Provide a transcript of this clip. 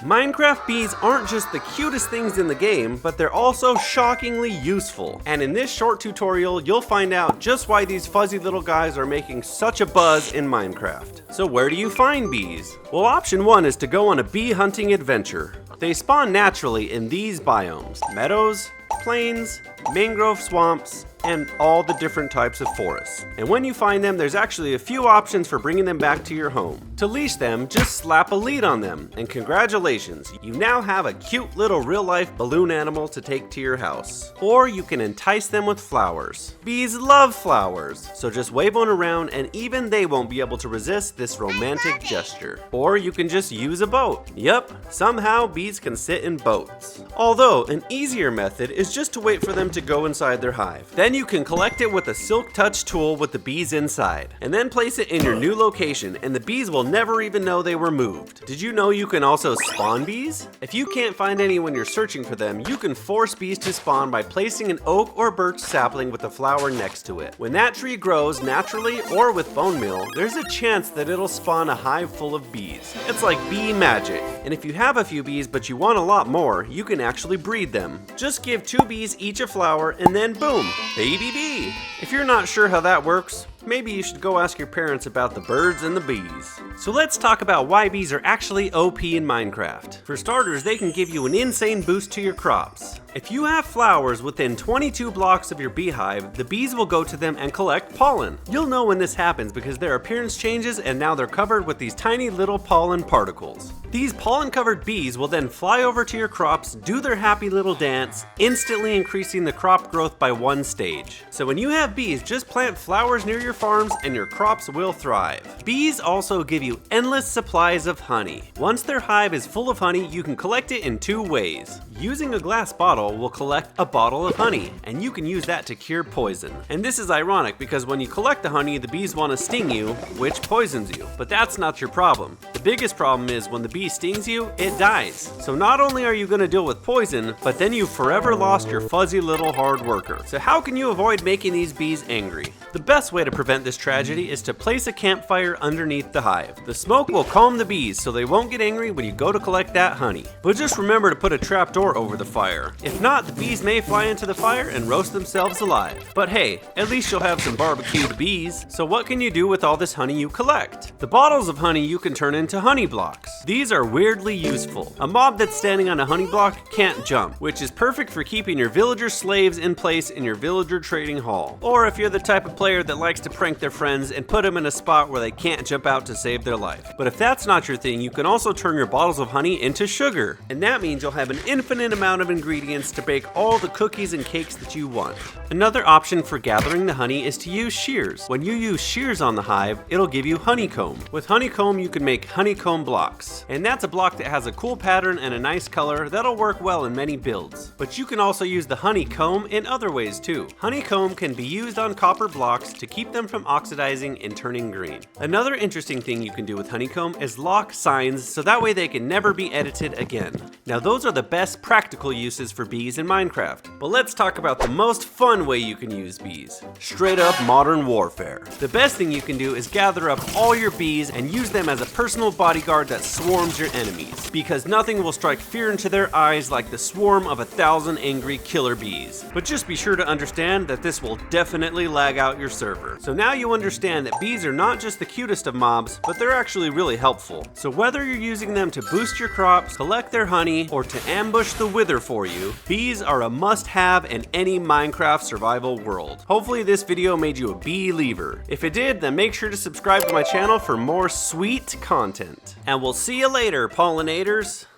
Minecraft bees aren't just the cutest things in the game, but they're also shockingly useful. And in this short tutorial, you'll find out just why these fuzzy little guys are making such a buzz in Minecraft. So where do you find bees? Well, option 1 is to go on a bee hunting adventure. They spawn naturally in these biomes: meadows, plains, mangrove swamps, and all the different types of forests. And when you find them, there's actually a few options for bringing them back to your home. To leash them, just slap a lead on them, and congratulations, you now have a cute little real-life balloon animal to take to your house. Or you can entice them with flowers. Bees love flowers, so just wave one around and even they won't be able to resist this romantic gesture. Or you can just use a boat. Yep, somehow bees can sit in boats. Although, an easier method is just to wait for them to go inside their hive. Then you can collect it with a silk touch tool with the bees inside, and then place it in your new location, and the bees will never even know they were moved. Did you know you can also spawn bees? If you can't find any when you're searching for them, you can force bees to spawn by placing an oak or birch sapling with a flower next to it. When that tree grows naturally or with bone meal, there's a chance that it'll spawn a hive full of bees. It's like bee magic. And if you have a few bees but you want a lot more, you can actually breed them. Just give 2 bees each a flower and then boom, baby bee. If you're not sure how that works, maybe you should go ask your parents about the birds and the bees. So let's talk about why bees are actually OP in Minecraft. For starters, they can give you an insane boost to your crops. If you have flowers within 22 blocks of your beehive, the bees will go to them and collect pollen. You'll know when this happens because their appearance changes and now they're covered with these tiny little pollen particles. These pollen-covered bees will then fly over to your crops, do their happy little dance, instantly increasing the crop growth by 1 stage. So when you have bees, just plant flowers near your farms and your crops will thrive. Bees also give you endless supplies of honey. Once their hive is full of honey, you can collect it in 2 ways. Using a glass bottle will collect a bottle of honey, and you can use that to cure poison. And this is ironic because when you collect the honey, the bees want to sting you, which poisons you. But that's not your problem. The biggest problem is when the bee stings you, it dies. So not only are you going to deal with poison, but then you've forever lost your fuzzy little hard worker. So how can you avoid making these bees angry? The best way to prevent this tragedy is to place a campfire underneath the hive. The smoke will calm the bees so they won't get angry when you go to collect that honey. But just remember to put a trapdoor over the fire. If not, the bees may fly into the fire and roast themselves alive. But hey, at least you'll have some barbecued bees. So what can you do with all this honey you collect? The bottles of honey you can turn into honey blocks. These are weirdly useful. A mob that's standing on a honey block can't jump, which is perfect for keeping your villager slaves in place in your villager trading hall. Or if you're the type of player that likes to prank their friends and put them in a spot where they can't jump out to save their life. But if that's not your thing, you can also turn your bottles of honey into sugar. And that means you'll have an infinite amount of ingredients to bake all the cookies and cakes that you want. Another option for gathering the honey is to use shears. When you use shears on the hive, it'll give you honeycomb. With honeycomb, you can make honeycomb blocks. And that's a block that has a cool pattern and a nice color that'll work well in many builds. But you can also use the honeycomb in other ways too. Honeycomb can be used on copper blocks to keep them from oxidizing and turning green. Another interesting thing you can do with honeycomb is lock signs so that way they can never be edited again. Now those are the best practical uses for bees in Minecraft. But let's talk about the most fun way you can use bees. Straight up modern warfare. The best thing you can do is gather up all your bees and use them as a personal bodyguard that swarms your enemies. Because nothing will strike fear into their eyes like the swarm of 1,000 angry killer bees. But just be sure to understand that this will definitely lag out your server. So now you understand that bees are not just the cutest of mobs, but they're actually really helpful. So whether you're using them to boost your crops, collect their honey, or to ambush the wither for you, bees are a must-have in any Minecraft survival world. Hopefully this video made you a bee-liever. If it did, then make sure to subscribe to my channel for more sweet content. And we'll see you later, pollinators!